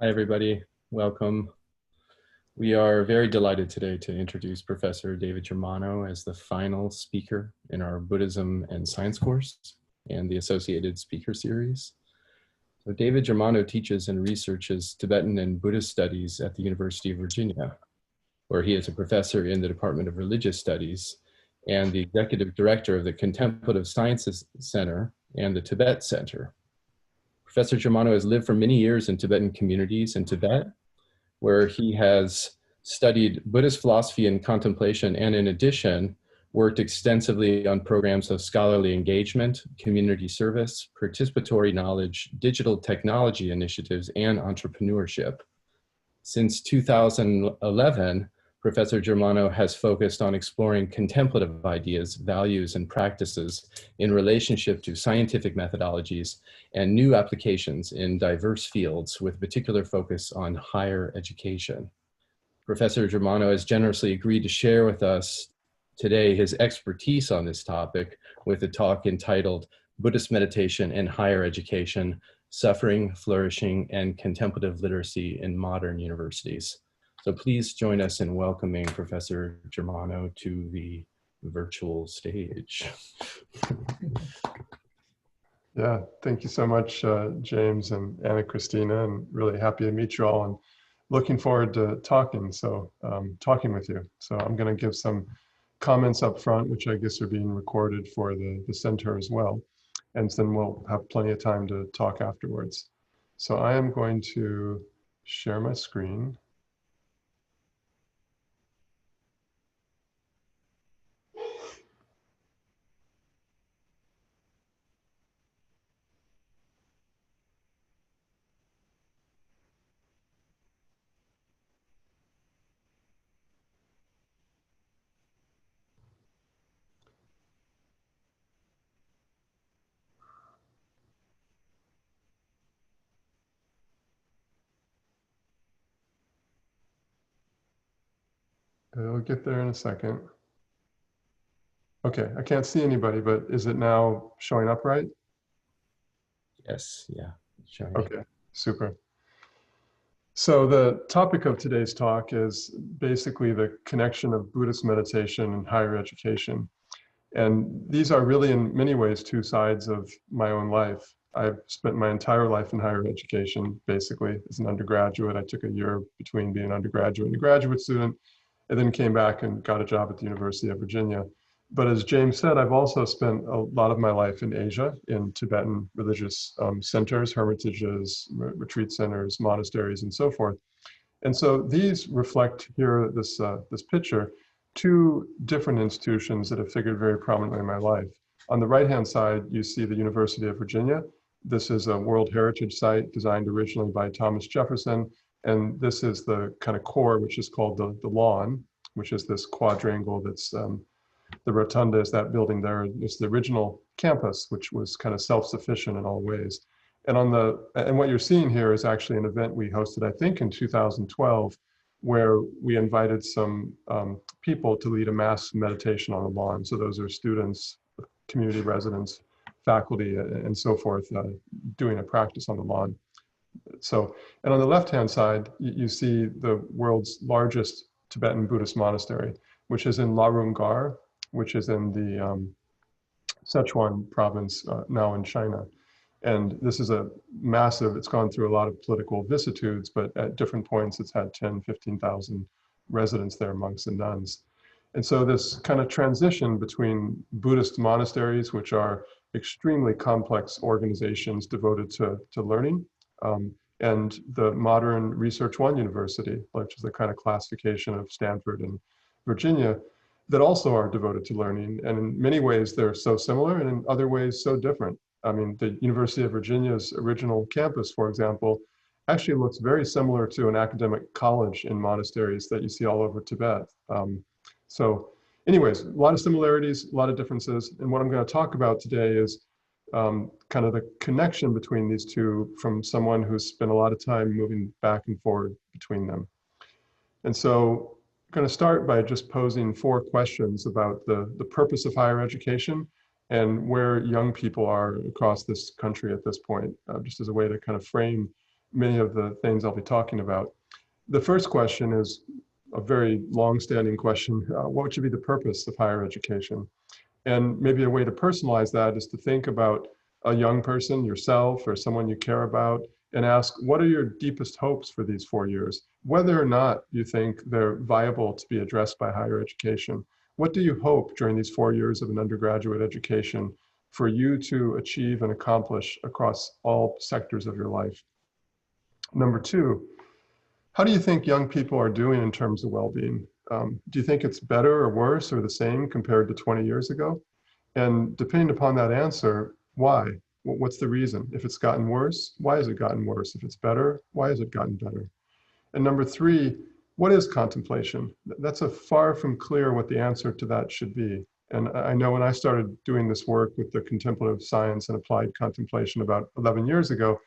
Hi, everybody. Welcome. We are very delighted today to introduce Professor David Germano as the final speaker in our Buddhism and Science course and the associated speaker series. So David Germano teaches and researches Tibetan and Buddhist studies at the University of Virginia, where he is a professor in the Department of Religious Studies and the executive director of the Contemplative Sciences Center and the Tibet Center. Professor Germano has lived for many years in Tibetan communities in Tibet, where he has studied Buddhist philosophy and contemplation, and in addition, worked extensively on programs of scholarly engagement, community service, participatory knowledge, digital technology initiatives, and entrepreneurship. Since 2011, Professor Germano has focused on exploring contemplative ideas, values, and practices in relationship to scientific methodologies and new applications in diverse fields with particular focus on higher education. Professor Germano has generously agreed to share with us today his expertise on this topic with a talk entitled Buddhist Meditation and Higher Education, Suffering, Flourishing, and Contemplative Literacy in Modern Universities. So please join us in welcoming Professor Germano to the virtual stage. Yeah, thank you so much, James and Anna Christina, and really happy to meet you all and looking forward to talking with you. So I'm going to give some comments up front, which I guess are being recorded for the center as well. And then we'll have plenty of time to talk afterwards. So I am going to share my screen. I'll get there in a second. Okay, I can't see anybody, but is it now showing up right? Yes, yeah, showing. Okay, super. So the topic of today's talk is basically the connection of Buddhist meditation and higher education. And these are really in many ways two sides of my own life. I've spent my entire life in higher education, basically as an undergraduate. I took a year between being an undergraduate and a graduate student, and then came back and got a job at the University of Virginia. But as James said, I've also spent a lot of my life in Asia, in Tibetan religious centers, hermitages, retreat centers, monasteries, and so forth. And so these reflect here, this picture, two different institutions that have figured very prominently in my life. On the right-hand side, you see the University of Virginia. This is a World Heritage Site designed originally by Thomas Jefferson. And this is the kind of core, which is called the lawn, which is this quadrangle that's, the rotunda is that building there. It's the original campus, which was kind of self-sufficient in all ways. And what you're seeing here is actually an event we hosted, I think, in 2012, where we invited some people to lead a mass meditation on the lawn. So those are students, community residents, faculty, and so forth, doing a practice on the lawn. So, and on the left-hand side, you see the world's largest Tibetan Buddhist monastery, which is in Larungar, which is in the Sichuan province, now in China. And this is a massive, it's gone through a lot of political vicissitudes, but at different points it's had 10, 15,000 residents there, monks and nuns. And so this kind of transition between Buddhist monasteries, which are extremely complex organizations devoted to learning, and the modern Research One University, which is the kind of classification of Stanford and Virginia, that also are devoted to learning. And in many ways, they're so similar, and in other ways, so different. I mean, the University of Virginia's original campus, for example, actually looks very similar to an academic college in monasteries that you see all over Tibet. So anyways, a lot of similarities, a lot of differences. And what I'm going to talk about today is kind of the connection between these two from someone who's spent a lot of time moving back and forward between them. And so I'm going to start by just posing 4 questions about the purpose of higher education and where young people are across this country at this point, just as a way to kind of frame many of the things I'll be talking about. The first question is a very long-standing question. What should be the purpose of higher education? And maybe a way to personalize that is to think about a young person, yourself, or someone you care about, and ask, what are your deepest hopes for these 4 years? Whether or not you think they're viable to be addressed by higher education. What do you hope during these 4 years of an undergraduate education for you to achieve and accomplish across all sectors of your life? Number two, how do you think young people are doing in terms of well-being? Do you think it's better or worse or the same compared to 20 years ago? And depending upon that answer, why? What's the reason? If it's gotten worse, why has it gotten worse? If it's better, why has it gotten better? And number three, what is contemplation? That's a far from clear what the answer to that should be. And I know when I started doing this work with the contemplative science and applied contemplation about 11 years ago,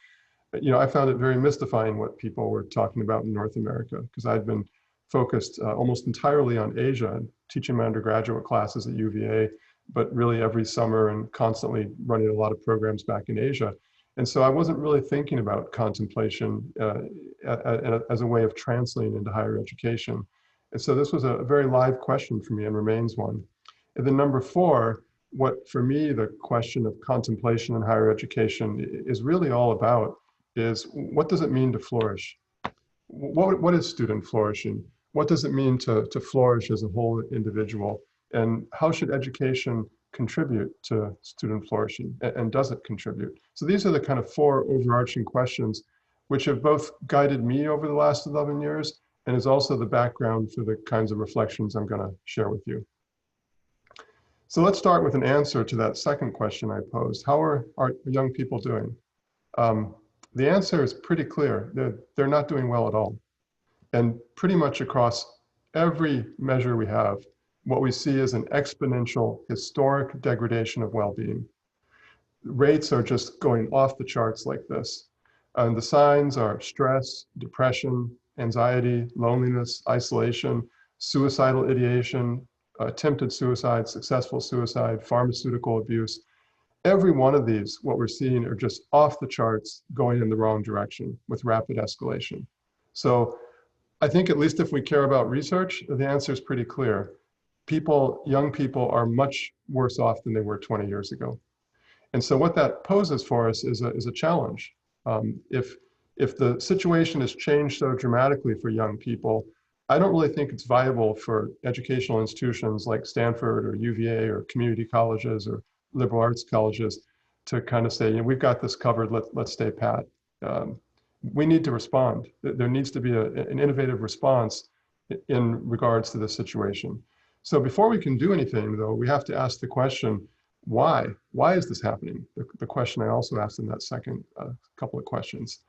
I found it very mystifying what people were talking about in North America, because I'd been focused almost entirely on Asia, teaching my undergraduate classes at UVA, but really every summer and constantly running a lot of programs back in Asia. And so I wasn't really thinking about contemplation as a way of translating into higher education. And so this was a very live question for me and remains one. And then number four, what for me the question of contemplation in higher education is really all about is, what does it mean to flourish? What is student flourishing? What does it mean to flourish as a whole individual? And how should education contribute to student flourishing? And does it contribute? So these are the kind of four overarching questions which have both guided me over the last 11 years and is also the background for the kinds of reflections I'm going to share with you. So let's start with an answer to that second question I posed. How are young people doing? The answer is pretty clear. They're not doing well at all. And pretty much across every measure we have, what we see is an exponential historic degradation of well-being. Rates are just going off the charts like this. And the signs are stress, depression, anxiety, loneliness, isolation, suicidal ideation, attempted suicide, successful suicide, pharmaceutical abuse. Every one of these, what we're seeing are just off the charts, going in the wrong direction with rapid escalation. So I think at least if we care about research, the answer is pretty clear. Young people are much worse off than they were 20 years ago. And so what that poses for us is a challenge. If the situation has changed so dramatically for young people, I don't really think it's viable for educational institutions like Stanford or UVA or community colleges or liberal arts colleges to kind of say, we've got this covered, let's stay pat. We need to respond. There needs to be an innovative response in regards to this situation. So before we can do anything, though, we have to ask the question, why? Why is this happening? The question I also asked in that second couple of questions.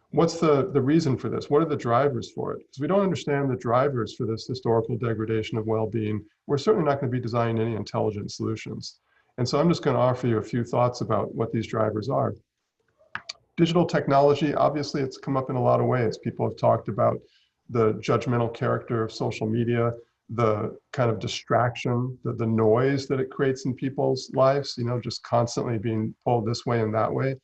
What's the reason for this? What are the drivers for it? Because we don't understand the drivers for this historical degradation of well-being, we're certainly not going to be designing any intelligent solutions. And so I'm just going to offer you a few thoughts about what these drivers are. Digital technology, obviously, it's come up in a lot of ways. People have talked about the judgmental character of social media, the kind of distraction, the noise that it creates in people's lives, just constantly being pulled this way and that way.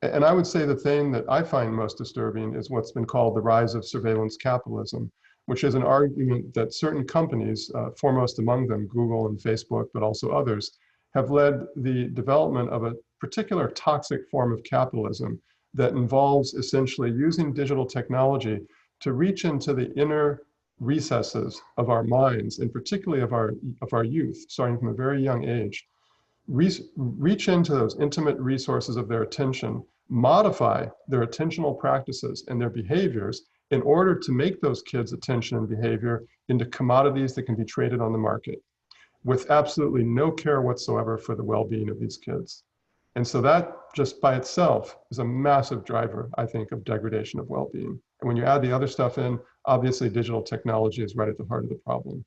And I would say the thing that I find most disturbing is what's been called the rise of surveillance capitalism, which is an argument that certain companies, foremost among them Google and Facebook, but also others, have led the development of a particular toxic form of capitalism that involves essentially using digital technology to reach into the inner recesses of our minds, and particularly of our youth, starting from a very young age. Reach into those intimate resources of their attention, modify their attentional practices and their behaviors in order to make those kids' attention and behavior into commodities that can be traded on the market, with absolutely no care whatsoever for the well-being of these kids. And so that just by itself is a massive driver, I think, of degradation of well-being. And when you add the other stuff in, obviously digital technology is right at the heart of the problem.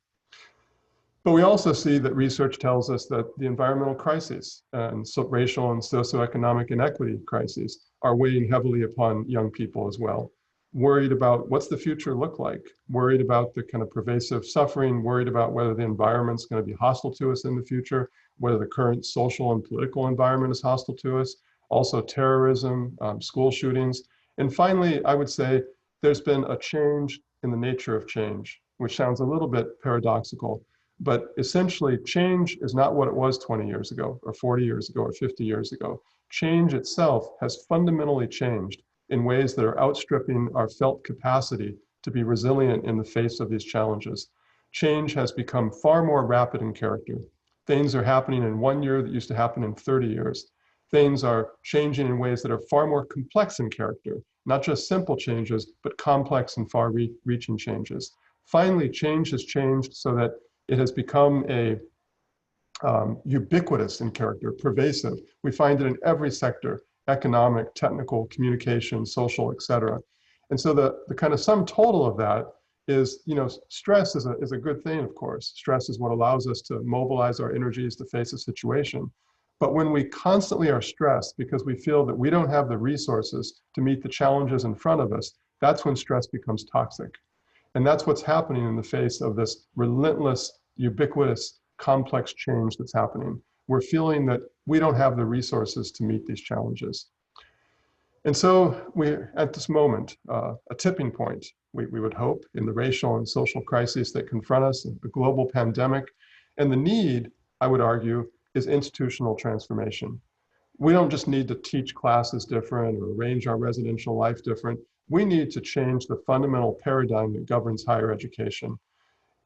But we also see that research tells us that the environmental crises and racial and socioeconomic inequity crises are weighing heavily upon young people as well. Worried about what's the future look like, worried about the kind of pervasive suffering, worried about whether the environment's going to be hostile to us in the future, whether the current social and political environment is hostile to us, also terrorism, school shootings. And finally, I would say there's been a change in the nature of change, which sounds a little bit paradoxical, but essentially change is not what it was 20 years ago or 40 years ago or 50 years ago. Change itself has fundamentally changed in ways that are outstripping our felt capacity to be resilient in the face of these challenges. Change has become far more rapid in character. Things are happening in 1 year that used to happen in 30 years. Things are changing in ways that are far more complex in character, not just simple changes, but complex and far-reaching changes. Finally, change has changed so that it has become ubiquitous in character, pervasive. We find it in every sector: economic, technical, communication, social, etc. And so the kind of sum total of that is, stress is a good thing, of course. Stress is what allows us to mobilize our energies to face a situation. But when we constantly are stressed because we feel that we don't have the resources to meet the challenges in front of us, that's when stress becomes toxic. And that's what's happening in the face of this relentless, ubiquitous, complex change that's happening. We're feeling that we don't have the resources to meet these challenges. And so we're at this moment, a tipping point, we would hope, in the racial and social crises that confront us, the global pandemic. And the need, I would argue, is institutional transformation. We don't just need to teach classes different or arrange our residential life different. We need to change the fundamental paradigm that governs higher education.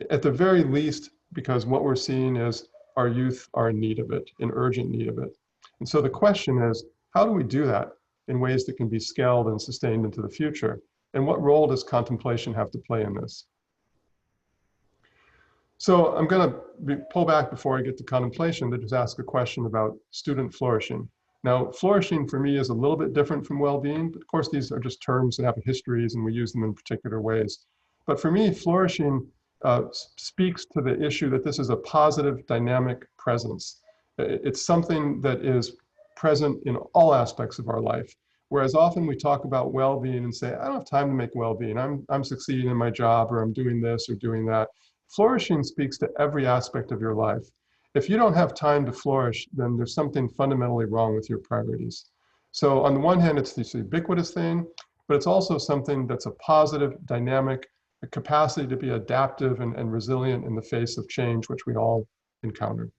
At the very least, because what we're seeing is our youth are in need of it, in urgent need of it. And so the question is, how do we do that in ways that can be scaled and sustained into the future? And what role does contemplation have to play in this? So I'm going to pull back before I get to contemplation to just ask a question about student flourishing. Now, flourishing for me is a little bit different from well-being, but of course these are just terms that have histories and we use them in particular ways. But for me, flourishing speaks to the issue that this is a positive, dynamic presence. It's something that is present in all aspects of our life. Whereas often we talk about well-being and say, I don't have time to make well-being. I'm succeeding in my job, or I'm doing this or doing that. Flourishing speaks to every aspect of your life. If you don't have time to flourish, then there's something fundamentally wrong with your priorities. So on the one hand, it's this ubiquitous thing, but it's also something that's a positive, dynamic, a capacity to be adaptive and resilient in the face of change, which we all encounter.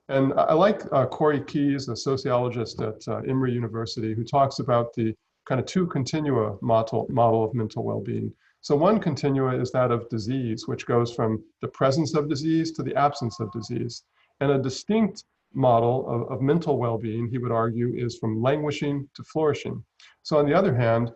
And I like Corey Keyes, a sociologist at Emory University, who talks about the kind of two continua model of mental well-being. So one continua is that of disease, which goes from the presence of disease to the absence of disease. And a distinct model of mental well-being, he would argue, is from languishing to flourishing. So on the other hand,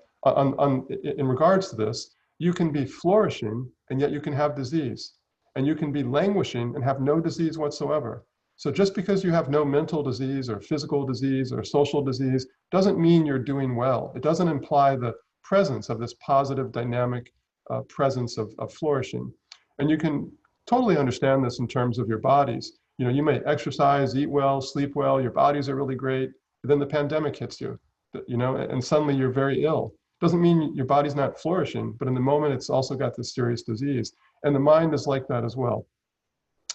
in regards to this, you can be flourishing and yet you can have disease. And you can be languishing and have no disease whatsoever. So just because you have no mental disease or physical disease or social disease doesn't mean you're doing well. It doesn't imply the presence of this positive, dynamic presence of flourishing. And you can totally understand this in terms of your bodies. You may exercise, eat well, sleep well, your bodies are really great, but then the pandemic hits you, and suddenly you're very ill. Doesn't mean your body's not flourishing, but in the moment it's also got this serious disease. And the mind is like that as well.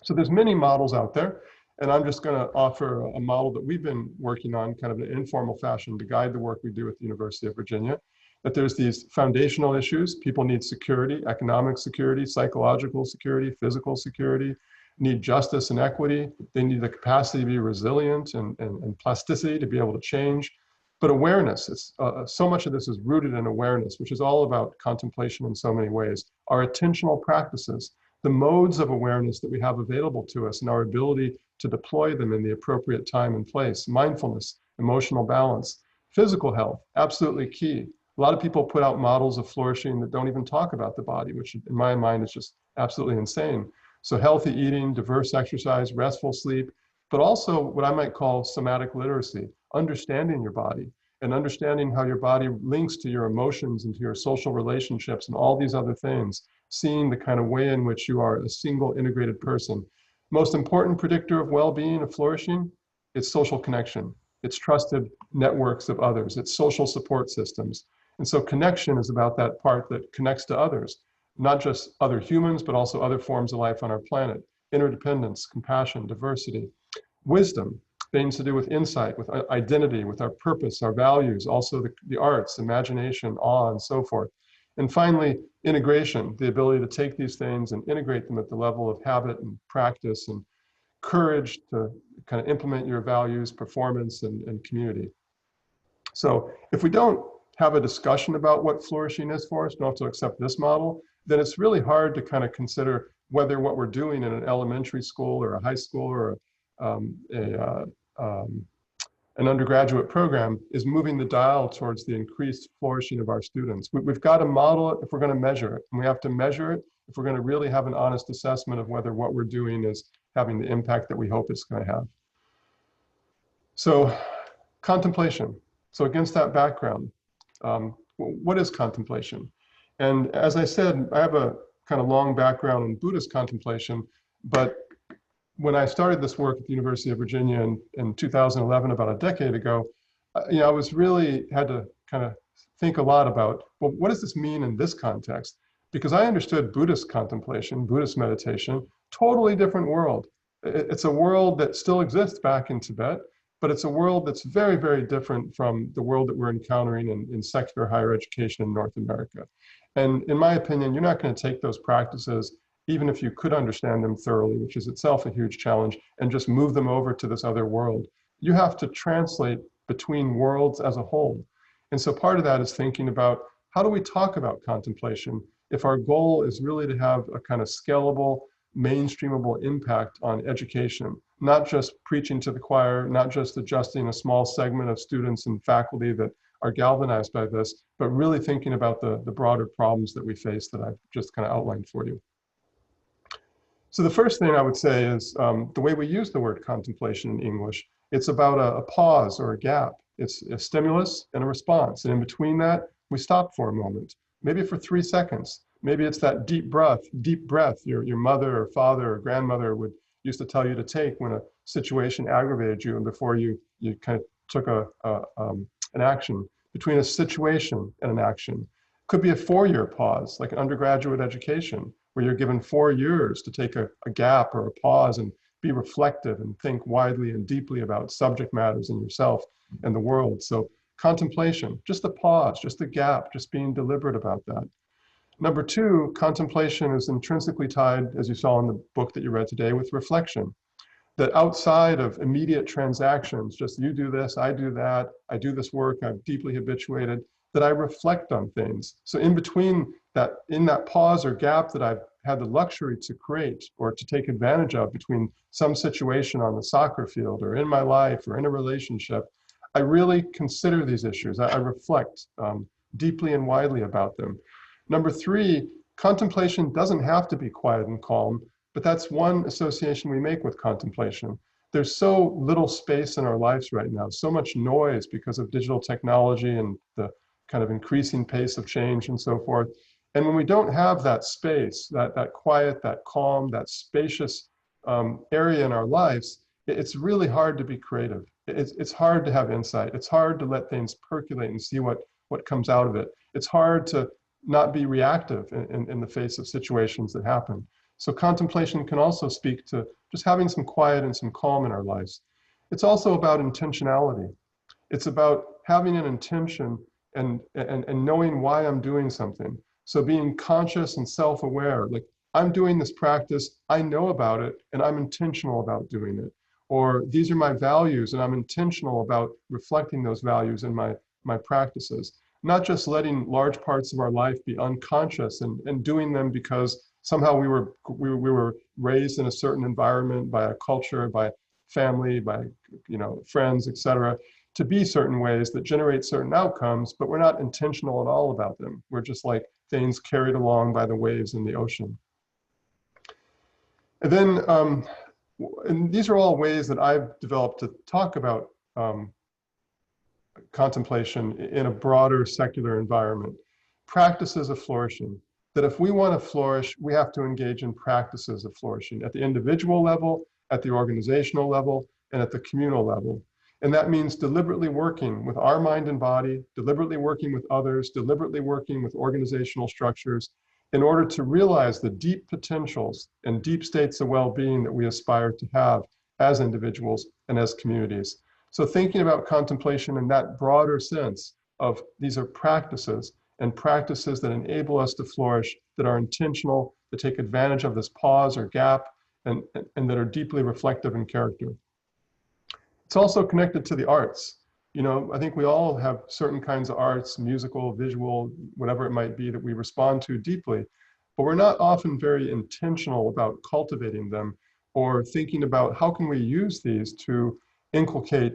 So there's many models out there. And I'm just going to offer a model that we've been working on kind of in an informal fashion to guide the work we do at the University of Virginia. That there's these foundational issues. People need security, economic security, psychological security, physical security, need justice and equity. They need the capacity to be resilient and plasticity to be able to change. But awareness, so much of this is rooted in awareness, which is all about contemplation in so many ways. Our attentional practices, the modes of awareness that we have available to us and our ability to deploy them in the appropriate time and place, mindfulness, emotional balance, physical health, absolutely key. A lot of people put out models of flourishing that don't even talk about the body, which in my mind is just absolutely insane. So healthy eating, diverse exercise, restful sleep, but also what I might call somatic literacy, understanding your body and understanding how your body links to your emotions and to your social relationships and all these other things, seeing the kind of way in which you are a single integrated person. Most important predictor of well-being, of flourishing, it's social connection. It's trusted networks of others. It's social support systems. And so connection is about that part that connects to others, not just other humans, but also other forms of life on our planet. Interdependence, compassion, diversity. Wisdom things to do with insight, with identity, with our purpose, our values, also the arts, imagination, awe, and so forth. And finally, integration, the ability to take these things and integrate them at the level of habit and practice and courage to kind of implement your values, performance, and community. So if we don't have a discussion about what flourishing is for us, don't have to accept this model, then it's really hard to kind of consider whether what we're doing in an elementary school or a high school or an undergraduate program is moving the dial towards the increased flourishing of our students. We've got to model it if we're going to measure it, and we have to measure it if we're going to really have an honest assessment of whether what we're doing is having the impact that we hope it's going to have. So, contemplation. So against that background, what is contemplation? And as I said, I have a kind of long background in Buddhist contemplation, but when I started this work at the University of Virginia in 2011, about a decade ago, I was really had to kind of think a lot about, well, what does this mean in this context? Because I understood Buddhist contemplation, Buddhist meditation, totally different world. It's a world that still exists back in Tibet, but it's a world that's very, very different from the world that we're encountering in secular higher education in North America. And in my opinion, you're not going to take those practices, even if you could understand them thoroughly, which is itself a huge challenge, and just move them over to this other world. You have to translate between worlds as a whole. And so part of that is thinking about how do we talk about contemplation if our goal is really to have a kind of scalable, mainstreamable impact on education, not just preaching to the choir, not just adjusting a small segment of students and faculty that are galvanized by this, but really thinking about the broader problems that we face that I've just kind of outlined for you. So the first thing I would say is the way we use the word contemplation in English, it's about a pause or a gap. It's a stimulus and a response. And in between that, we stop for a moment, maybe for 3 seconds. Maybe it's that deep breath your mother or father or grandmother used to tell you to take when a situation aggravated you and before you kind of took an action. Between a situation and an action. Could be a 4-year pause, like an undergraduate education, where you're given 4 years to take a gap or a pause and be reflective and think widely and deeply about subject matters in yourself and the world. So contemplation, just a pause, just a gap, just being deliberate about that. Number 2, contemplation is intrinsically tied, as you saw in the book that you read today, with reflection. That outside of immediate transactions, just you do this, I do that, I do this work, I'm deeply habituated, that I reflect on things. So in between that, in that pause or gap that I've had the luxury to create or to take advantage of between some situation on the soccer field or in my life or in a relationship, I really consider these issues. I reflect deeply and widely about them. Number 3, contemplation doesn't have to be quiet and calm, but that's one association we make with contemplation. There's so little space in our lives right now, so much noise because of digital technology and the kind of increasing pace of change and so forth. And when we don't have that space, that quiet, that calm, that spacious area in our lives, it's really hard to be creative. It's hard to have insight. It's hard to let things percolate and see what comes out of it. It's hard to not be reactive in the face of situations that happen. So contemplation can also speak to just having some quiet and some calm in our lives. It's also about intentionality. It's about having an intention and knowing why I'm doing something. So being conscious and self-aware, like I'm doing this practice, I know about it, and I'm intentional about doing it. Or these are my values, and I'm intentional about reflecting those values in my practices. Not just letting large parts of our life be unconscious and doing them because somehow we were raised in a certain environment by a culture, by family, by friends, etc., to be certain ways that generate certain outcomes, but we're not intentional at all about them. We're just like things carried along by the waves in the ocean. And then, and these are all ways that I've developed to talk about contemplation in a broader secular environment. Practices of flourishing. That if we want to flourish, we have to engage in practices of flourishing at the individual level, at the organizational level, and at the communal level. And that means deliberately working with our mind and body, deliberately working with others, deliberately working with organizational structures in order to realize the deep potentials and deep states of well-being that we aspire to have as individuals and as communities. So thinking about contemplation in that broader sense of these are practices, and practices that enable us to flourish, that are intentional, that take advantage of this pause or gap, and that are deeply reflective in character. It's also connected to the arts. You know, I think we all have certain kinds of arts, musical, visual, whatever it might be, that we respond to deeply, but we're not often very intentional about cultivating them or thinking about how can we use these to inculcate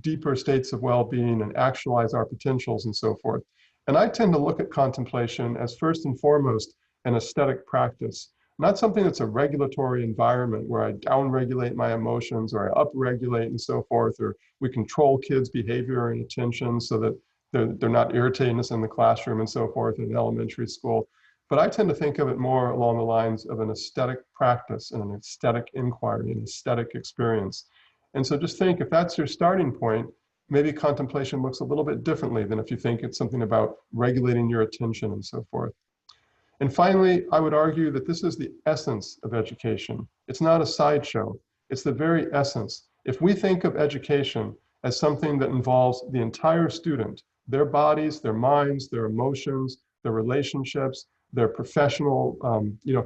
deeper states of well-being and actualize our potentials and so forth. And I tend to look at contemplation as first and foremost an aesthetic practice, not something that's a regulatory environment where I downregulate my emotions or I upregulate and so forth, or we control kids' behavior and attention so that they're not irritating us in the classroom and so forth in elementary school. But I tend to think of it more along the lines of an aesthetic practice and an aesthetic inquiry, an aesthetic experience. And so just think, if that's your starting point, maybe contemplation looks a little bit differently than if you think it's something about regulating your attention and so forth. And finally, I would argue that this is the essence of education. It's not a sideshow, it's the very essence. If we think of education as something that involves the entire student, their bodies, their minds, their emotions, their relationships, their professional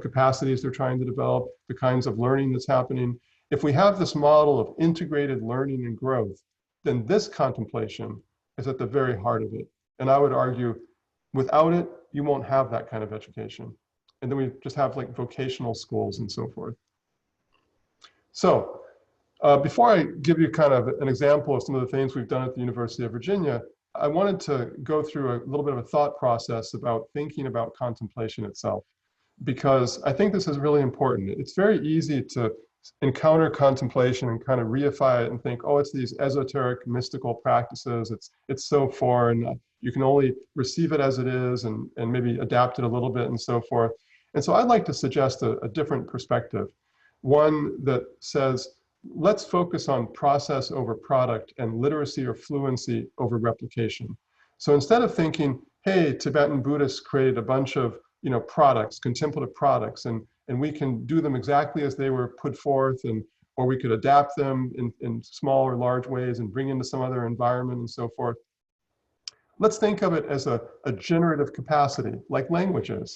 capacities they're trying to develop, the kinds of learning that's happening, if we have this model of integrated learning and growth, then this contemplation is at the very heart of it. And I would argue, without it, you won't have that kind of education. And then we just have like vocational schools and so forth. So before I give you kind of an example of some of the things we've done at the University of Virginia, I wanted to go through a little bit of a thought process about thinking about contemplation itself, because I think this is really important. It's very easy to encounter contemplation and kind of reify it and think, oh, it's these esoteric, mystical practices. It's so foreign. You can only receive it as it is and maybe adapt it a little bit and so forth. And so I'd like to suggest a different perspective, one that says, let's focus on process over product and literacy or fluency over replication. So instead of thinking, hey, Tibetan Buddhists created a bunch of products, contemplative products, and we can do them exactly as they were put forth, or we could adapt them in small or large ways and bring into some other environment and so forth. Let's think of it as a generative capacity, like language is.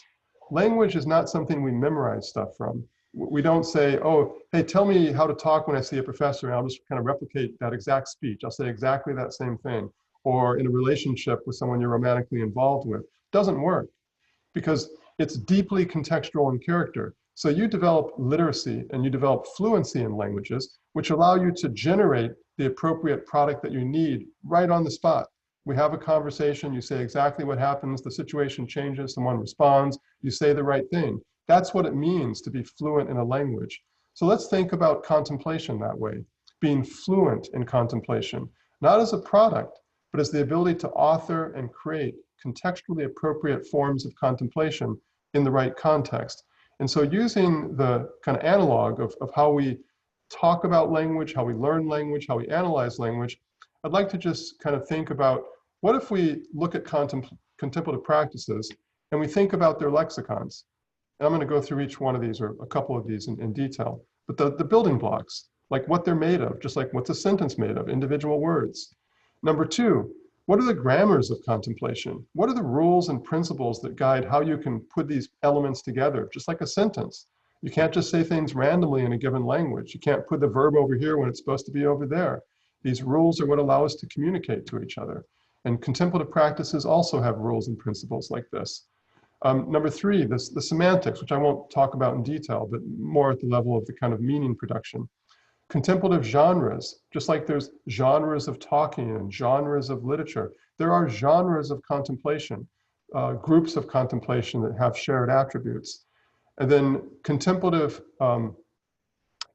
Language is not something we memorize stuff from. We don't say, oh, hey, tell me how to talk when I see a professor, and I'll just kind of replicate that exact speech. I'll say exactly that same thing. Or in a relationship with someone you're romantically involved with. Doesn't work, because it's deeply contextual in character. So you develop literacy and you develop fluency in languages, which allow you to generate the appropriate product that you need right on the spot. We have a conversation, you say exactly what happens, the situation changes, someone responds, you say the right thing. That's what it means to be fluent in a language. So let's think about contemplation that way, being fluent in contemplation, not as a product, but as the ability to author and create contextually appropriate forms of contemplation in the right context. And so using the kind of analog of how we talk about language, how we learn language, how we analyze language, I'd like to just kind of think about, what if we look at contemplative practices and we think about their lexicons? And I'm going to go through each one of these, or a couple of these in detail. But the building blocks, like what they're made of, just like what's a sentence made of, individual words. Number two, what are the grammars of contemplation? What are the rules and principles that guide how you can put these elements together, just like a sentence? You can't just say things randomly in a given language. You can't put the verb over here when it's supposed to be over there. These rules are what allow us to communicate to each other. And contemplative practices also have rules and principles like this. Number three, the semantics, which I won't talk about in detail, but more at the level of the kind of meaning production. Contemplative genres, just like there's genres of talking and genres of literature, there are genres of contemplation, groups of contemplation that have shared attributes. And then contemplative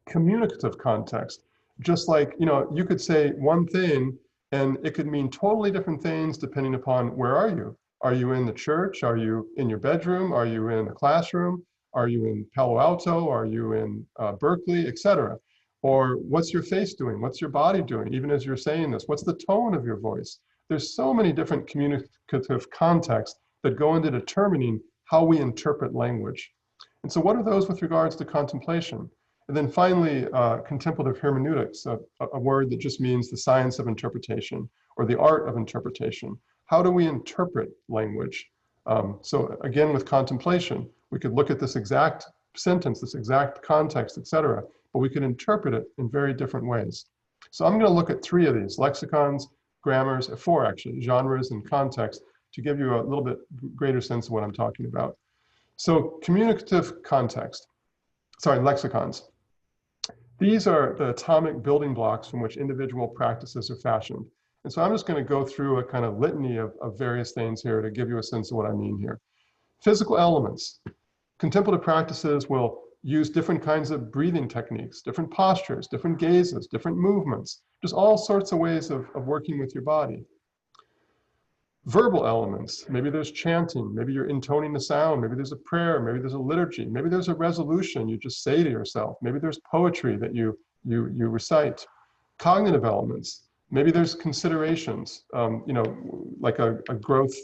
communicative context, just like, you could say one thing and it could mean totally different things depending upon where are you. Are you in the church? Are you in your bedroom? Are you in a classroom? Are you in Palo Alto? Are you in Berkeley, etc.? Or what's your face doing? What's your body doing? Even as you're saying this, what's the tone of your voice? There's so many different communicative contexts that go into determining how we interpret language. And so what are those with regards to contemplation? And then finally, contemplative hermeneutics, a word that just means the science of interpretation or the art of interpretation. How do we interpret language? So again, with contemplation, we could look at this exact sentence, this exact context, etc., but we could interpret it in very different ways. So I'm going to look at 3 of these: lexicons, grammars, 4 actually, genres and context, to give you a little bit greater sense of what I'm talking about. So communicative context, sorry, lexicons. These are the atomic building blocks from which individual practices are fashioned. And so I'm just going to go through a kind of litany of various things here to give you a sense of what I mean here. Physical elements. Contemplative practices will use different kinds of breathing techniques, different postures, different gazes, different movements, just all sorts of ways of working with your body. Verbal elements, maybe there's chanting, maybe you're intoning the sound, maybe there's a prayer, maybe there's a liturgy, maybe there's a resolution you just say to yourself, maybe there's poetry that you recite. Cognitive elements, maybe there's considerations, like a growth,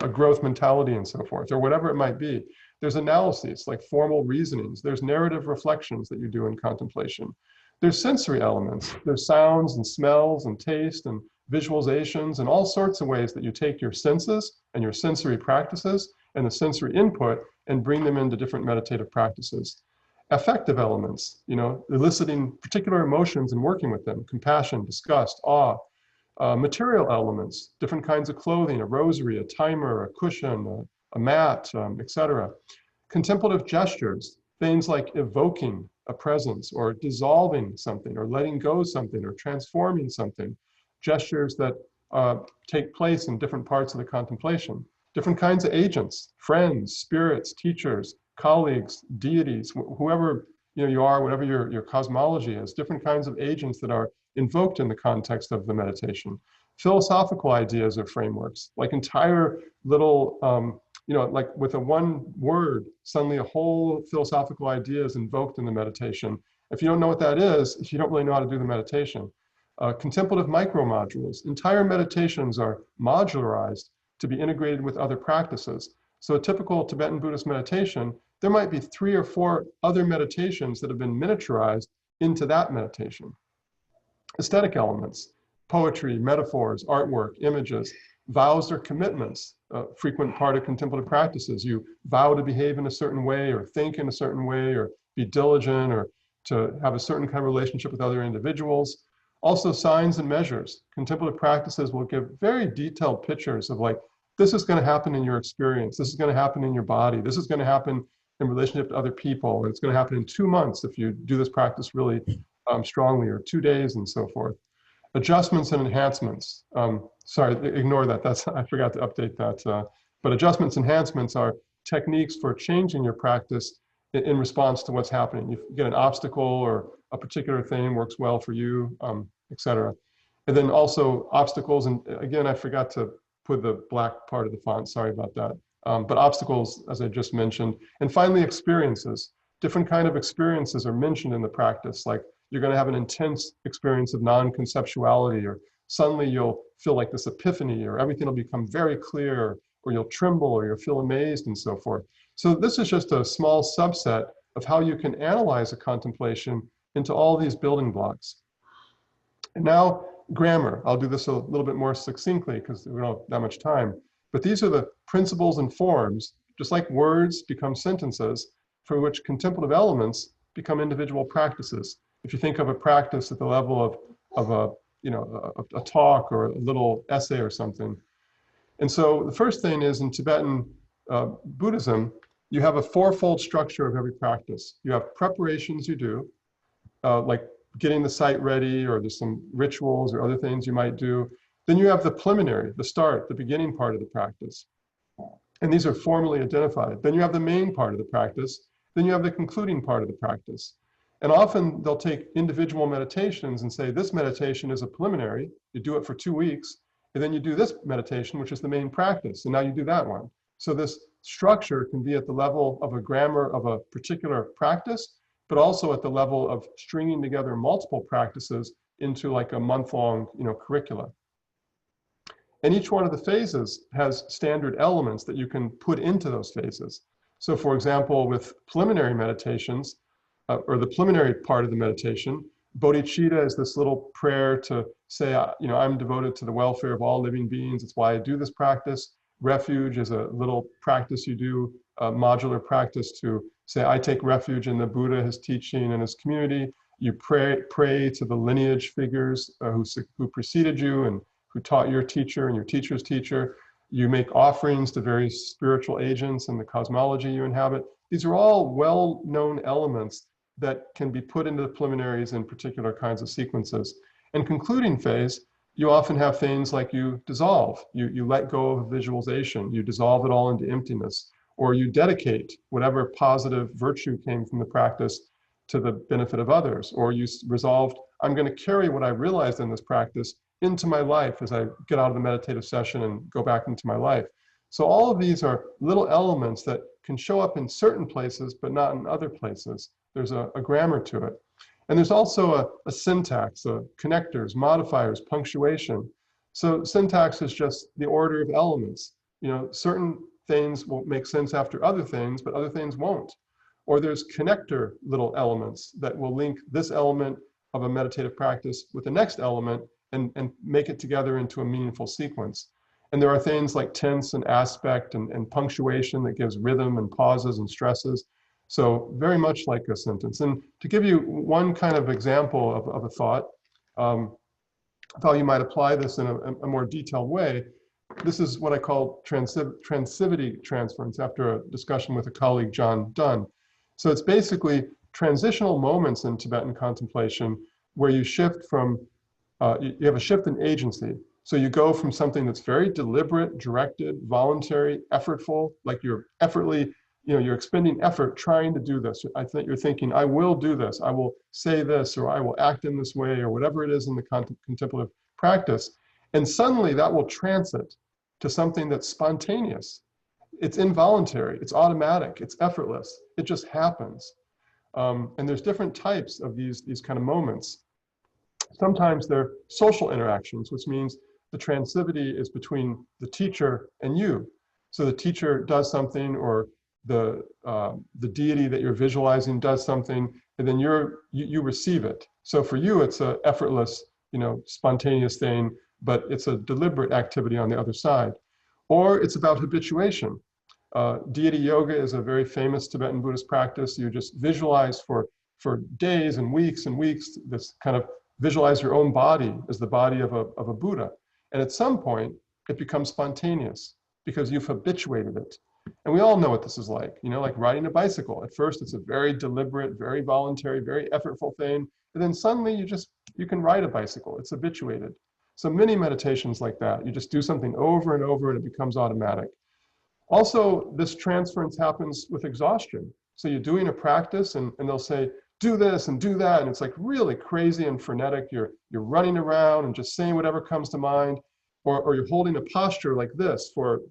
a growth mentality and so forth, or whatever it might be. There's analyses, like formal reasonings. There's narrative reflections that you do in contemplation. There's sensory elements. There's sounds and smells and taste and visualizations and all sorts of ways that you take your senses and your sensory practices and the sensory input and bring them into different meditative practices. Affective elements, eliciting particular emotions and working with them: compassion, disgust, awe. Material elements, different kinds of clothing, a rosary, a timer, a cushion, a mat, etc. Contemplative gestures, things like evoking a presence or dissolving something or letting go of something or transforming something. Gestures that take place in different parts of the contemplation. Different kinds of agents: friends, spirits, teachers, colleagues, deities, whoever you are, whatever your cosmology is, different kinds of agents that are invoked in the context of the meditation. Philosophical ideas or frameworks, like entire little, like with a one word, suddenly a whole philosophical idea is invoked in the meditation. If you don't know what that is, you don't really know how to do the meditation. Contemplative micro-modules. Entire meditations are modularized to be integrated with other practices. So a typical Tibetan Buddhist meditation, there might be 3 or 4 other meditations that have been miniaturized into that meditation. Aesthetic elements, poetry, metaphors, artwork, images. Vows or commitments, a frequent part of contemplative practices. You vow to behave in a certain way or think in a certain way or be diligent or to have a certain kind of relationship with other individuals. Also signs and measures. Contemplative practices will give very detailed pictures of, like, this is going to happen in your experience. This is going to happen in your body. This is going to happen in relationship to other people. It's going to happen in 2 months if you do this practice really strongly, or 2 days and so forth. Adjustments and enhancements. Sorry, ignore that. I forgot to update that. But adjustments, enhancements are techniques for changing your practice in response to what's happening. You get an obstacle or a particular thing works well for you, etc. And then also obstacles, and again, I forgot to put the black part of the font, sorry about that. But obstacles, as I just mentioned. And finally, experiences. Different kind of experiences are mentioned in the practice, like you're going to have an intense experience of non-conceptuality, or suddenly you'll feel like this epiphany, or everything will become very clear, or you'll tremble, or you'll feel amazed, and so forth. So this is just a small subset of how you can analyze a contemplation into all these building blocks. And now, grammar. I'll do this a little bit more succinctly because we don't have that much time. But these are the principles and forms, just like words become sentences, for which contemplative elements become individual practices. If you think of a practice at the level of a talk or a little essay or something. And so the first thing is, in Tibetan Buddhism, you have a 4-fold structure of every practice. You have preparations you do, like getting the site ready, or there's some rituals or other things you might do. Then you have the preliminary, the start, the beginning part of the practice. And these are formally identified. Then you have the main part of the practice. Then you have the concluding part of the practice. And often they'll take individual meditations and say, this meditation is a preliminary. You do it for 2 weeks. And then you do this meditation, which is the main practice. And now you do that one. So this structure can be at the level of a grammar of a particular practice, but also at the level of stringing together multiple practices into like a month-long, curricula. And each one of the phases has standard elements that you can put into those phases. So for example, with preliminary meditations, or the preliminary part of the meditation, bodhicitta is this little prayer to say, I'm devoted to the welfare of all living beings. It's why I do this practice. Refuge is a little practice you do, a modular practice to say, I take refuge in the Buddha, his teaching, and his community. You pray to the lineage figures who preceded you and who taught your teacher and your teacher's teacher. You make offerings to various spiritual agents and the cosmology you inhabit. These are all well-known elements that can be put into the preliminaries in particular kinds of sequences. In concluding phase, you often have things like you dissolve, you let go of visualization, you dissolve it all into emptiness, or you dedicate whatever positive virtue came from the practice to the benefit of others, or you resolved, I'm going to carry what I realized in this practice into my life as I get out of the meditative session and go back into my life. So all of these are little elements that can show up in certain places, but not in other places. There's a grammar to it. And there's also a syntax, connectors, modifiers, punctuation. So syntax is just the order of elements. Certain things will make sense after other things, but other things won't. Or there's connector little elements that will link this element of a meditative practice with the next element and make it together into a meaningful sequence. And there are things like tense and aspect and punctuation that gives rhythm and pauses and stresses. So very much like a sentence. And to give you one kind of example of a thought, how you might apply this in a more detailed way, this is what I call transivity transference after a discussion with a colleague, John Dunn. So it's basically transitional moments in Tibetan contemplation where you shift from, you have a shift in agency. So you go from something that's very deliberate, directed, voluntary, effortful, like you're you're expending effort trying to do this. I think you're thinking, I will do this, I will say this, or I will act in this way, or whatever it is in the contemplative practice. And suddenly that will transit to something that's spontaneous. It's involuntary, it's automatic, it's effortless, it just happens. And there's different types of these kind of moments. Sometimes they're social interactions, which means the transivity is between the teacher and you. So the teacher does something, or the deity that you're visualizing does something, and then you receive it. So for you, it's an effortless, spontaneous thing, but it's a deliberate activity on the other side. Or it's about habituation. Deity yoga is a very famous Tibetan Buddhist practice. You just visualize for days and weeks, this kind of visualize your own body as the body of a Buddha. And at some point, it becomes spontaneous because you've habituated it. And we all know what this is like, like riding a bicycle. At first, it's a very deliberate, very voluntary, very effortful thing. And then suddenly you can ride a bicycle. It's habituated. So many meditations like that, you just do something over and over and it becomes automatic. Also, this transference happens with exhaustion. So you're doing a practice and they'll say, do this and do that. And it's like really crazy and frenetic. You're running around and just saying whatever comes to mind. Or you're holding a posture like this for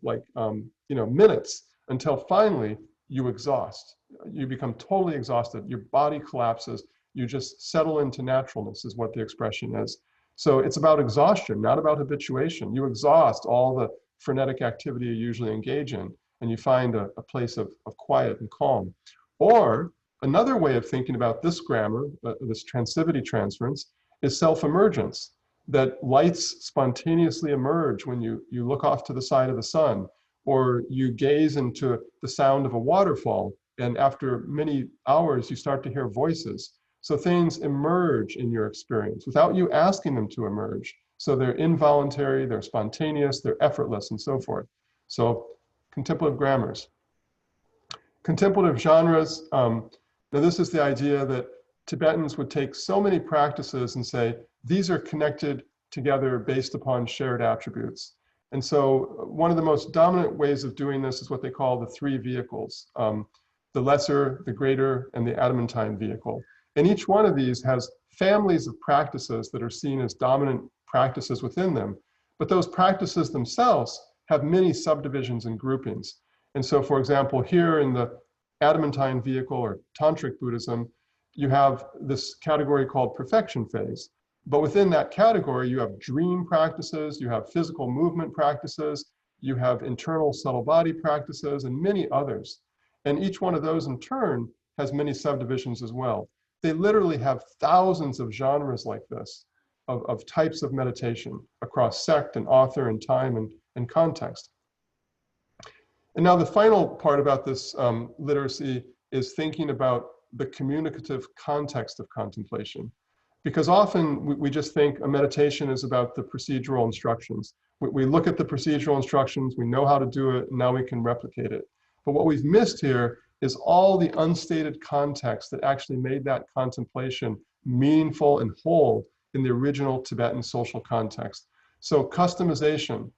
minutes until finally you exhaust. You become totally exhausted. Your body collapses. You just settle into naturalness is what the expression is. So it's about exhaustion, not about habituation. You exhaust all the frenetic activity you usually engage in, and you find a place of quiet and calm. Or another way of thinking about this grammar, this transivity transference, is self-emergence, that lights spontaneously emerge when you look off to the side of the sun, or you gaze into the sound of a waterfall, and after many hours, you start to hear voices. So things emerge in your experience without you asking them to emerge. So they're involuntary, they're spontaneous, they're effortless, and so forth. So contemplative grammars. Contemplative genres, now this is the idea that Tibetans would take so many practices and say, these are connected together based upon shared attributes. And so one of the most dominant ways of doing this is what they call the three vehicles, the lesser, the greater, and the adamantine vehicle. And each one of these has families of practices that are seen as dominant practices within them. But those practices themselves have many subdivisions and groupings. And so, for example, here in the adamantine vehicle or tantric Buddhism, you have this category called perfection phase. But within that category, you have dream practices, you have physical movement practices, you have internal subtle body practices, and many others. And each one of those in turn has many subdivisions as well. They literally have thousands of genres like this, of types of meditation across sect and author and time and context. And now the final part about this literacy is thinking about the communicative context of contemplation. Because often we just think a meditation is about the procedural instructions. We look at the procedural instructions, we know how to do it, and now we can replicate it. But what we've missed here is all the unstated context that actually made that contemplation meaningful and whole in the original Tibetan social context. So customization.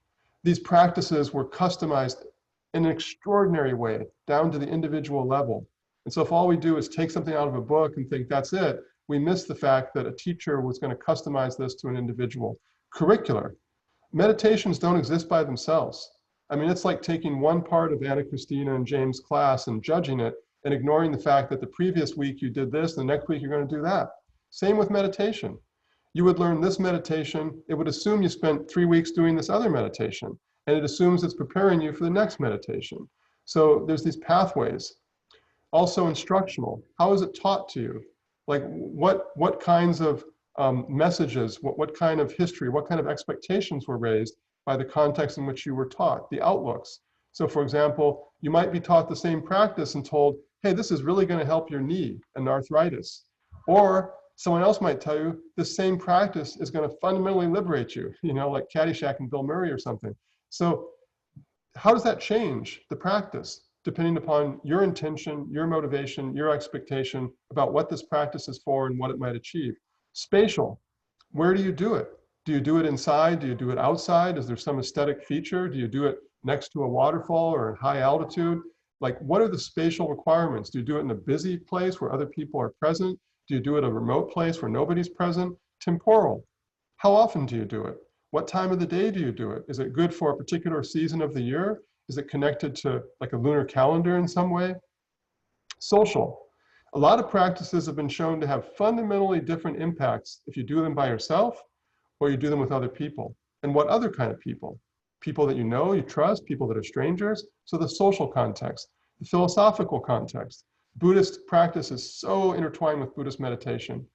These practices were customized in an extraordinary way, down to the individual level. And so if all we do is take something out of a book and think that's it, we miss the fact that a teacher was going to customize this to an individual. Curricular. Meditations don't exist by themselves. I mean, it's like taking one part of Anna Christina and James' class and judging it and ignoring the fact that the previous week you did this, the next week you're going to do that. Same with meditation. You would learn this meditation, it would assume you spent 3 weeks doing this other meditation, and it assumes it's preparing you for the next meditation. So there's these pathways. Also instructional. How is it taught to you? Like what kinds of messages, what kind of history, what kind of expectations were raised by the context in which you were taught, the outlooks. So for example, you might be taught the same practice and told, hey, this is really going to help your knee and arthritis. Or someone else might tell you this same practice is going to fundamentally liberate you, like Caddyshack and Bill Murray or something. So how does that change the practice, depending upon your intention, your motivation, your expectation about what this practice is for and what it might achieve? Spatial. Where do you do it? Do you do it inside? Do you do it outside? Is there some aesthetic feature? Do you do it next to a waterfall or at high altitude? Like, what are the spatial requirements? Do you do it in a busy place where other people are present? Do you do it in a remote place where nobody's present? Temporal. How often do you do it? What time of the day do you do it? Is it good for a particular season of the year? Is it connected to like a lunar calendar in some way? Social. A lot of practices have been shown to have fundamentally different impacts if you do them by yourself or you do them with other people. And what other kind of people? People that you know, you trust, people that are strangers. So the social context, the philosophical context. Buddhist practice is so intertwined with Buddhist meditation.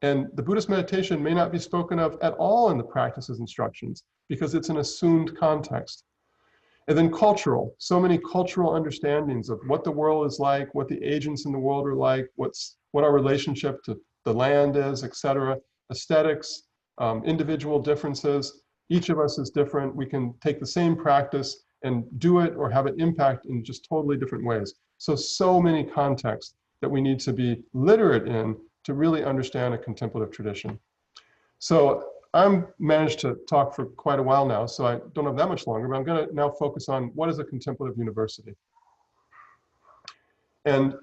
And the Buddhist meditation may not be spoken of at all in the practices instructions because it's an assumed context. And then cultural, so many cultural understandings of what the world is like, what the agents in the world are like, what our relationship to the land is, etc. Aesthetics, individual differences. Each of us is different. We can take the same practice and do it or have it impact in just totally different ways. So many contexts that we need to be literate in to really understand a contemplative tradition. So I'm managed to talk for quite a while now, so I don't have that much longer, but I'm going to now focus on what is a contemplative university. And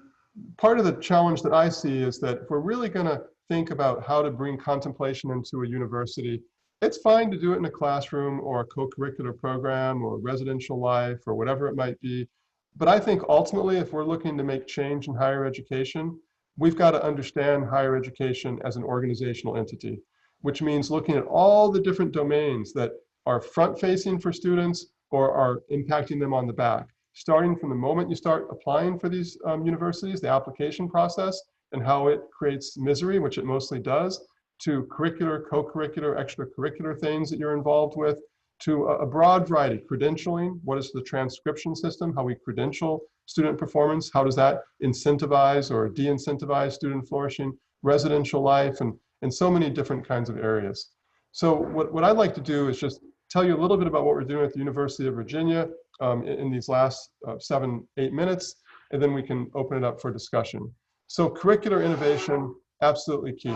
part of the challenge that I see is that if we're really going to think about how to bring contemplation into a university, it's fine to do it in a classroom or a co-curricular program or residential life or whatever it might be. But I think ultimately, if we're looking to make change in higher education, we've got to understand higher education as an organizational entity, which means looking at all the different domains that are front-facing for students or are impacting them on the back. Starting from the moment you start applying for these universities, the application process, and how it creates misery, which it mostly does, to curricular, co-curricular, extracurricular things that you're involved with, to a broad variety. Credentialing, what is the transcription system, how we credential student performance, how does that incentivize or de-incentivize student flourishing, residential life, and so many different kinds of areas. So what I'd like to do is just tell you a little bit about what we're doing at the University of Virginia in these last 7-8 minutes, and then we can open it up for discussion. So curricular innovation, absolutely key.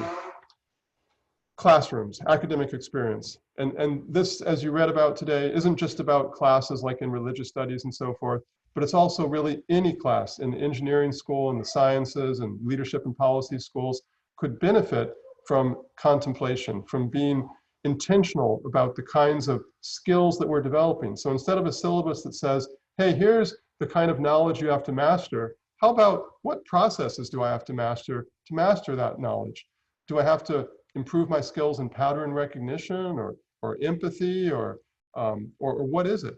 Classrooms, academic experience. And this, as you read about today, isn't just about classes like in religious studies and so forth, but it's also really any class in the engineering school and the sciences and leadership and policy schools could benefit from contemplation, from being intentional about the kinds of skills that we're developing. So instead of a syllabus that says, hey, here's the kind of knowledge you have to master, how about what processes do I have to master that knowledge? Do I have to improve my skills in pattern recognition or empathy or what is it?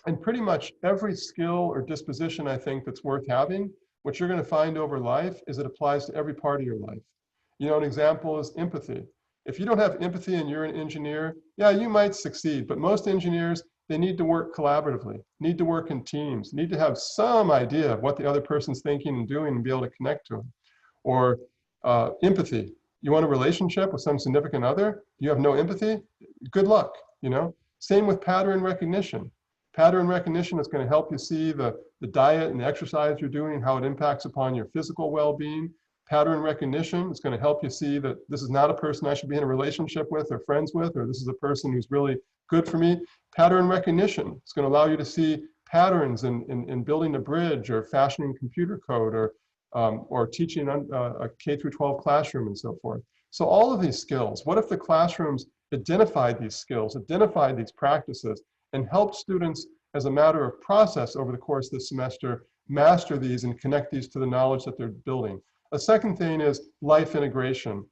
And pretty much every skill or disposition, I think, that's worth having, what you're going to find over life is it applies to every part of your life. You know, an example is empathy. If you don't have empathy and you're an engineer, yeah, you might succeed, but most engineers, they need to work collaboratively, need to work in teams, need to have some idea of what the other person's thinking and doing and be able to connect to them. Or empathy. You want a relationship with some significant other, you have no empathy, good luck, you know? Same with pattern recognition. Pattern recognition is going to help you see the diet and the exercise you're doing, how it impacts upon your physical well-being. Pattern recognition is going to help you see that this is not a person I should be in a relationship with or friends with, or this is a person who's really good for me. Pattern recognition is going to allow you to see patterns in building a bridge or fashioning computer code or teaching a K through 12 classroom and so forth. So all of these skills, what if the classrooms identified these skills, identified these practices, and help students as a matter of process over the course of the semester master these and connect these to the knowledge that they're building. A second thing is life integration,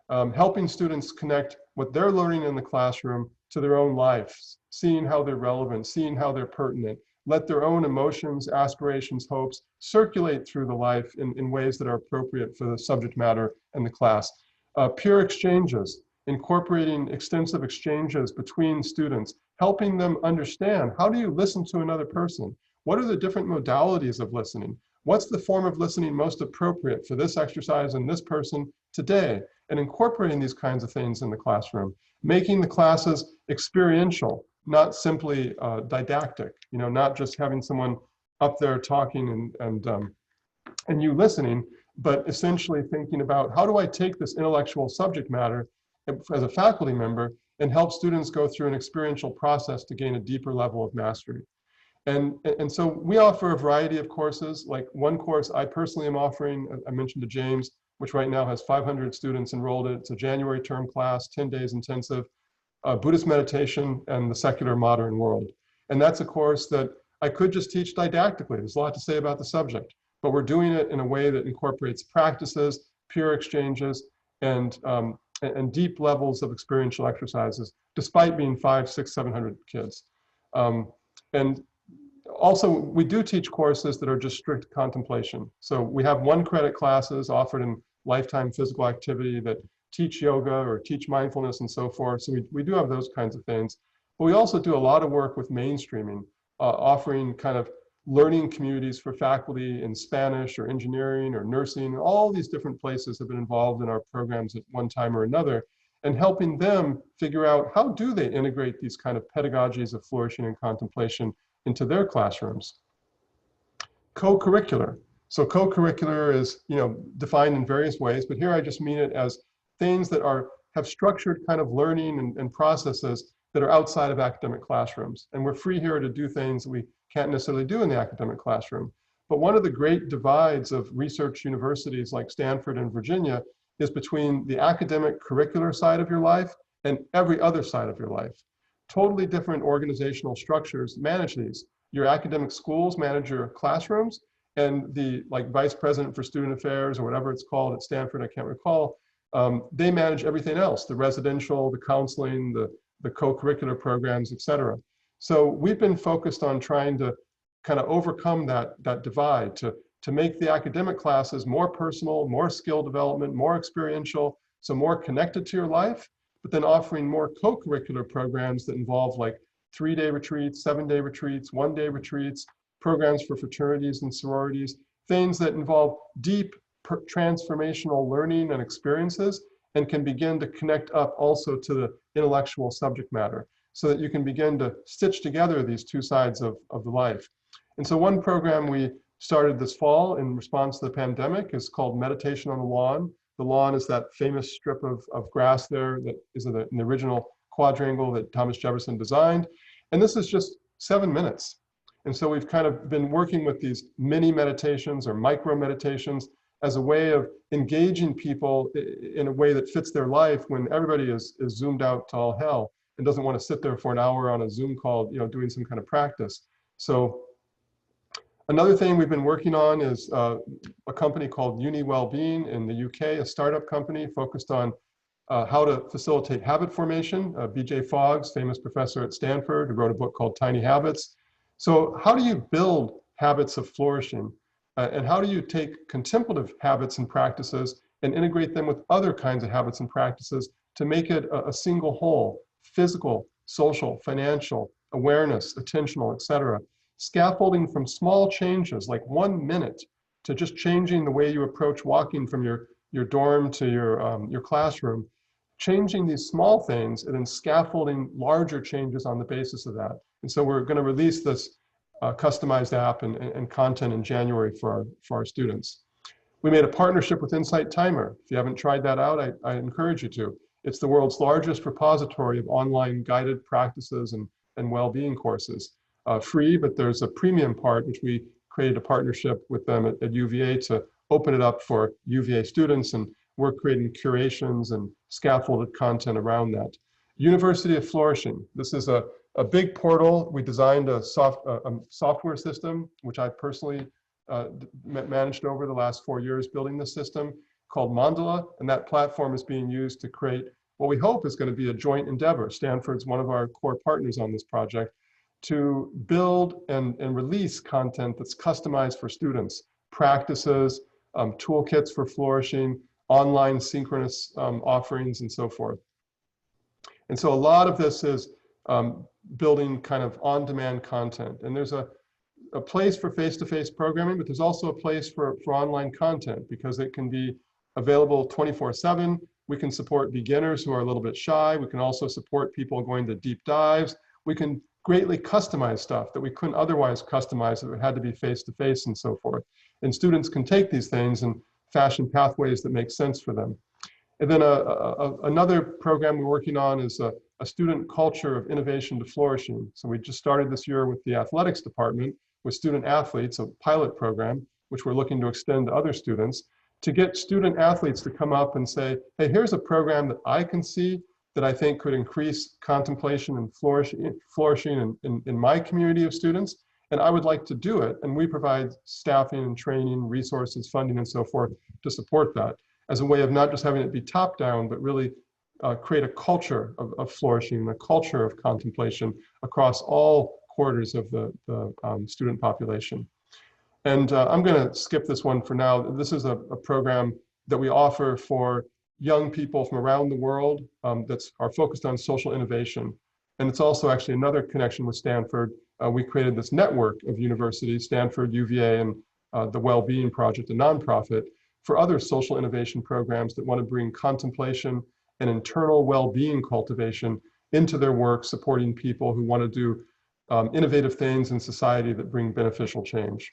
helping students connect what they're learning in the classroom to their own lives, seeing how they're relevant, seeing how they're pertinent, let their own emotions, aspirations, hopes circulate through the life in ways that are appropriate for the subject matter and the class. Peer exchanges, incorporating extensive exchanges between students, helping them understand, how do you listen to another person? What are the different modalities of listening? What's the form of listening most appropriate for this exercise and this person today? And incorporating these kinds of things in the classroom, making the classes experiential, not simply didactic, you know, not just having someone up there talking and you listening, but essentially thinking about how do I take this intellectual subject matter as a faculty member and help students go through an experiential process to gain a deeper level of mastery. And so we offer a variety of courses. Like one course I personally am offering, I mentioned to James, which right now has 500 students enrolled in. It's a January term class, 10 days intensive, Buddhist meditation and the secular modern world. And that's a course that I could just teach didactically. There's a lot to say about the subject, but we're doing it in a way that incorporates practices, peer exchanges, and deep levels of experiential exercises, despite being 500, 600, 700 kids. And also, we do teach courses that are just strict contemplation. So we have 1 credit classes offered in lifetime physical activity that teach yoga or teach mindfulness and so forth. So we do have those kinds of things. But we also do a lot of work with mainstreaming, offering kind of learning communities for faculty in Spanish or engineering or nursing. All these different places have been involved in our programs at one time or another, and helping them figure out how do they integrate these kind of pedagogies of flourishing and contemplation into their classrooms. Co-curricular. So co-curricular is, you know, defined in various ways, but here I just mean it as things that have structured kind of learning and processes that are outside of academic classrooms. And we're free here to do things that we can't necessarily do in the academic classroom. But one of the great divides of research universities like Stanford and Virginia is between the academic curricular side of your life and every other side of your life. Totally different organizational structures manage these. Your academic schools manage your classrooms, and the vice president for student affairs or whatever it's called at Stanford, I can't recall, they manage everything else, the residential, the counseling, the co-curricular programs, et cetera. So we've been focused on trying to kind of overcome that divide, to make the academic classes more personal, more skill development, more experiential, so more connected to your life, but then offering more co-curricular programs that involve like 3-day retreats, 7-day retreats, 1-day retreats, programs for fraternities and sororities, things that involve deep transformational learning and experiences and can begin to connect up also to the intellectual subject matter so that you can begin to stitch together these two sides of the life. And so one program we started this fall in response to the pandemic is called Meditation on the Lawn. The lawn is that famous strip of grass there that is in the original quadrangle that Thomas Jefferson designed. And this is just 7 minutes. And so we've kind of been working with these mini meditations or micro meditations as a way of engaging people in a way that fits their life when everybody is zoomed out to all hell and doesn't want to sit there for an hour on a Zoom call, you know, doing some kind of practice. So another thing we've been working on is a company called Uni Wellbeing in the UK, a startup company focused on how to facilitate habit formation. BJ Fogg's, famous professor at Stanford, who wrote a book called Tiny Habits, So how do you build habits of flourishing? And how do you take contemplative habits and practices and integrate them with other kinds of habits and practices to make it a single whole: physical, social, financial, awareness, attentional, etc. Scaffolding from small changes like 1 minute to just changing the way you approach walking from your dorm to your classroom, changing these small things and then scaffolding larger changes on the basis of that. And so we're going to release this customized app and content in January for our students. We made a partnership with Insight Timer. If you haven't tried that out, I encourage you to. It's the world's largest repository of online guided practices and well-being courses. Free, but there's a premium part, which we created a partnership with them at UVA to open it up for UVA students, and we're creating curations and scaffolded content around that. University of Flourishing. This is a big portal. We designed a software system, which I personally managed over the last 4 years building this system, called Mandala, and that platform is being used to create what we hope is going to be a joint endeavor. Stanford's one of our core partners on this project, to build and release content that's customized for students, practices, toolkits for flourishing, online synchronous offerings, and so forth. And so a lot of this is building kind of on-demand content. And there's a place for face-to-face programming, but there's also a place for online content, because it can be available 24/7. We can support beginners who are a little bit shy. We can also support people going to deep dives. We can greatly customize stuff that we couldn't otherwise customize if it had to be face-to-face and so forth. And students can take these things and fashion pathways that make sense for them. And then another program we're working on is a student culture of innovation to flourishing. So we just started this year with the athletics department with student athletes, a pilot program, which we're looking to extend to other students, to get student athletes to come up and say, hey, here's a program that I can see that I think could increase contemplation and flourishing in my community of students, and I would like to do it. And we provide staffing and training, resources, funding, and so forth to support that, as a way of not just having it be top-down, but really create a culture of flourishing, a culture of contemplation across all quarters of the student population. And I'm going to skip this one for now. This is a program that we offer for young people from around the world that are focused on social innovation. And it's also actually another connection with Stanford. We created this network of universities, Stanford, UVA, and the Wellbeing Project, a nonprofit, for other social innovation programs that want to bring contemplation and internal well-being cultivation into their work, supporting people who want to do innovative things in society that bring beneficial change.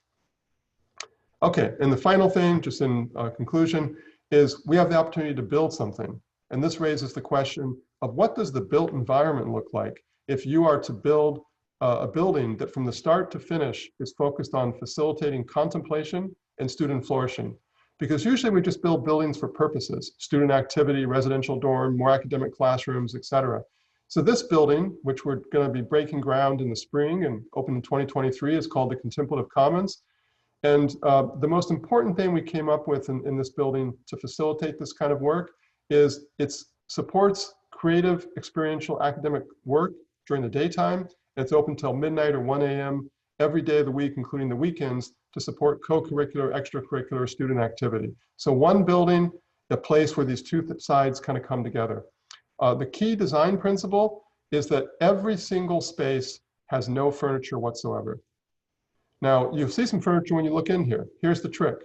Okay, and the final thing, just in conclusion, is we have the opportunity to build something. And this raises the question of, what does the built environment look like if you are to build a building that from the start to finish is focused on facilitating contemplation and student flourishing? Because usually we just build buildings for purposes: student activity, residential dorm, more academic classrooms, etc. So this building, which we're going to be breaking ground in the spring and open in 2023, is called the Contemplative Commons. And the most important thing we came up with in this building to facilitate this kind of work is it supports creative, experiential academic work during the daytime. And it's open till midnight or 1 a.m. every day of the week, including the weekends, to support co-curricular, extracurricular student activity. So one building, a place where these two sides kind of come together. The key design principle is that every single space has no furniture whatsoever. Now, you'll see some furniture when you look in here. Here's the trick.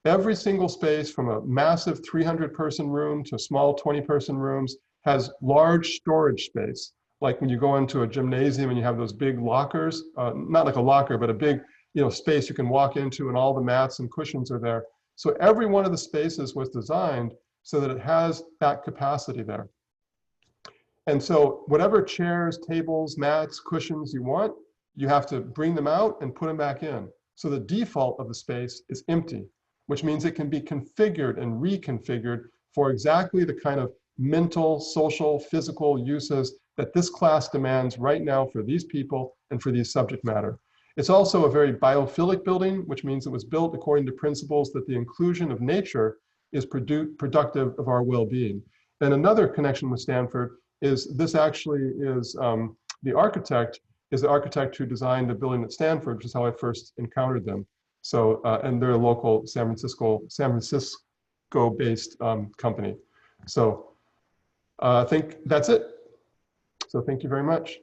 Every single space, from a massive 300-person room to small 20-person rooms, has large storage space. Like when you go into a gymnasium and you have those big lockers, not like a locker, but a big space you can walk into, and all the mats and cushions are there. So every one of the spaces was designed so that it has that capacity there. And so whatever chairs, tables, mats, cushions you want, you have to bring them out and put them back in. So the default of the space is empty, which means it can be configured and reconfigured for exactly the kind of mental, social, physical uses that this class demands right now for these people and for these subject matter. It's also a very biophilic building, which means it was built according to principles that the inclusion of nature is productive of our well-being. And another connection with Stanford is this actually is the architect is the architect who designed the building at Stanford, which is how I first encountered them. So, and they're a local San Francisco-based company. So I think that's it. So thank you very much.